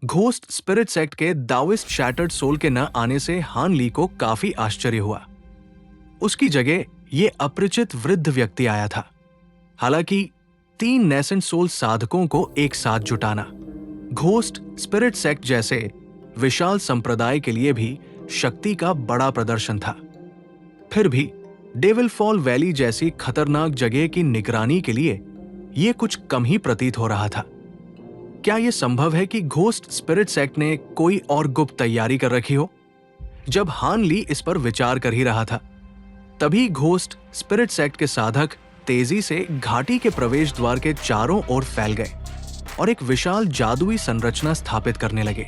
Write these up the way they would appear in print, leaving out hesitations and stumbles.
Ghost spirit sect के दाविस्ट shattered soul के न आने से हान ली को काफी आश्चर्य हुआ। उसकी जगह ये अपरिचित वृद्ध व्यक्ति आया था। हालांकि 3 नेसेंट सोल साधकों को एक साथ जुटाना घोस्ट स्पिरिट सेक्ट जैसे विशाल संप्रदाय के लिए भी शक्ति का बड़ा प्रदर्शन था। फिर भी डेविल फॉल वैली जैसी खतरनाक जगह की निगरानी के लिए यह कुछ कम ही प्रतीत हो रहा था। क्या यह संभव है कि घोस्ट स्पिरिट सेक्ट ने कोई और गुप्त तैयारी कर रखी हो? जब हान ली इस पर विचार कर ही रहा था, तभी घोस्ट स्पिरिट सेक्ट के साधक तेजी से घाटी के प्रवेश द्वार के चारों ओर फैल गए और एक विशाल जादुई संरचना स्थापित करने लगे।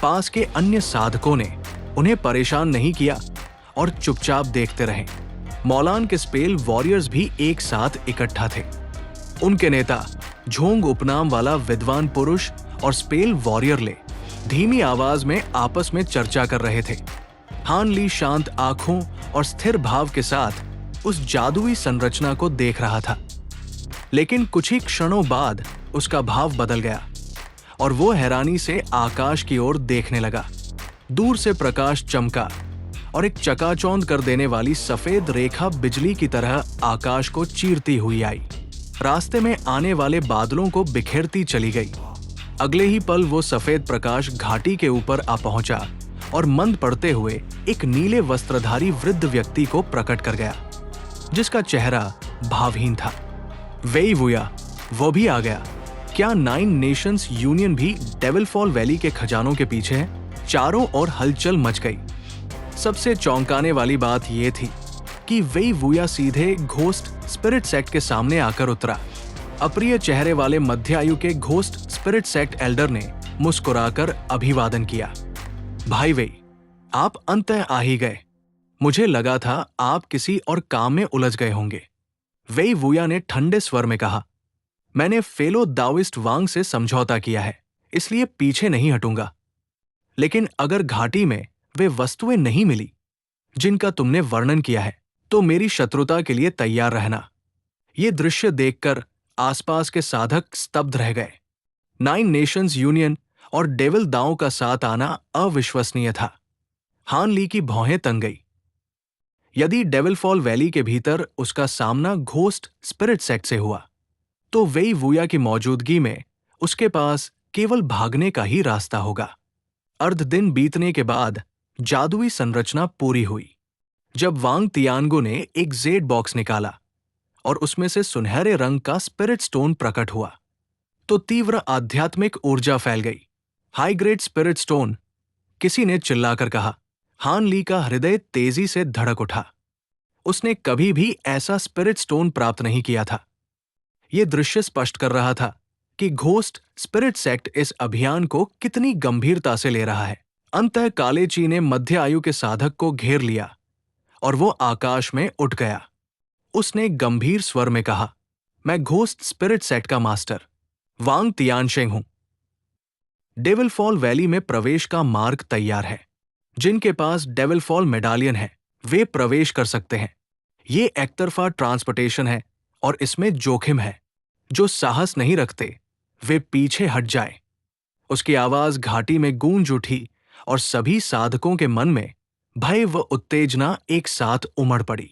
पास के अन्य साधकों ने उन्हें परेशान नहीं किया और चुपचाप देखते रहे। मौलान के स्पेल वॉरियर्स भी एक साथ इकट्ठा थे। उनके नेता झोंग उपनाम वाला विद्वान पुरुष और स्पेल वॉरियरले धीमी आवाज में आपस में चर्चा कर रहे थे। हान ली शांत आंखों और स्थिर भाव के साथ उस जादुई संरचना को देख रहा था। लेकिन कुछ ही क्षणों बाद उसका भाव बदल गया और वो हैरानी से आकाश की ओर देखने लगा। दूर से प्रकाश चमका और एक चकाचौंध कर देने वाली सफेद रेखा बिजली की तरह आकाश को चीरती हुई आई। रास्ते में आने वाले बादलों को बिखेरती चली गई। अगले ही पल वो सफेद प्रकाश घाटी के ऊपर आ पहुंचा और मंद पड़ते हुए एक नीले वस्त्रधारी वृद्ध व्यक्ति को प्रकट कर गया, जिसका चेहरा भावहीन था। वेई वुया, वो भी आ गया। क्या 9 नेशंस यूनियन भी डेविल फॉल वैली के खजानों के पीछे है? चारों ओर हलचल मच गई। सबसे चौंकाने वाली बात यह थी कि वेई वुया सीधे घोस्ट स्पिरिट सेक्ट के सामने आकर उतरा। अप्रिय चेहरे वाले मध्य आयु के घोस्ट स्पिरिट सेक्ट एल्डर ने मुस्कुराकर अभिवादन किया। भाई वेई, आप अंततः आ ही गए। मुझे लगा था आप किसी और काम में उलझ गए होंगे। वेई वुया ने ठंडे स्वर में कहा, मैंने फेलो दाविस्ट वांग से समझौता किया है, इसलिए पीछे नहीं हटूंगा। लेकिन अगर घाटी में वे वस्तुएं नहीं मिली जिनका तुमने वर्णन किया है, तो मेरी शत्रुता के लिए तैयार रहना। ये दृश्य देखकर आसपास के साधक स्तब्ध रह गए। 9 नेशंस यूनियन और डेविल दाओ का साथ आना अविश्वसनीय था। हान ली की भौहें तंग गई। यदि डेविल फॉल वैली के भीतर उसका सामना घोस्ट स्पिरिट सेक्ट से हुआ, तो वेई वुया की मौजूदगी में उसके पास केवल भागने का ही रास्ता होगा। अर्ध दिन बीतने के बाद जादुई संरचना पूरी हुई। जब वांग तियानगो ने एक जेड बॉक्स निकाला और उसमें से सुनहरे रंग का स्पिरिट स्टोन प्रकट हुआ, तो तीव्र आध्यात्मिक ऊर्जा फैल गई। हाई ग्रेड स्पिरिट स्टोन, किसी ने चिल्लाकर कहा। हान ली का हृदय तेजी से धड़क उठा। उसने कभी भी ऐसा स्पिरिट स्टोन प्राप्त नहीं किया था। यह दृश्य स्पष्ट कर रहा था कि घोस्ट स्पिरिट सेक्ट इस अभियान को कितनी गंभीरता से ले रहा है। अंततः कालेची ने मध्य आयु के साधक को घेर लिया और वो आकाश में उठ गया। उसने गंभीर स्वर में कहा, मैं घोस्ट स्पिरिट सेक्ट का मास्टर वांग तियानशेंग हूं। डेविल फॉल वैली में प्रवेश का मार्ग तैयार है। जिनके पास डेविल फॉल मेडालियन है, वे प्रवेश कर सकते हैं। ये एकतरफा ट्रांसपोर्टेशन है और इसमें जोखिम है। जो साहस नहीं रखते, वे पीछे हट जाए। उसकी आवाज घाटी में गूंज उठी और सभी साधकों के मन में भय व उत्तेजना एक साथ उमड़ पड़ी।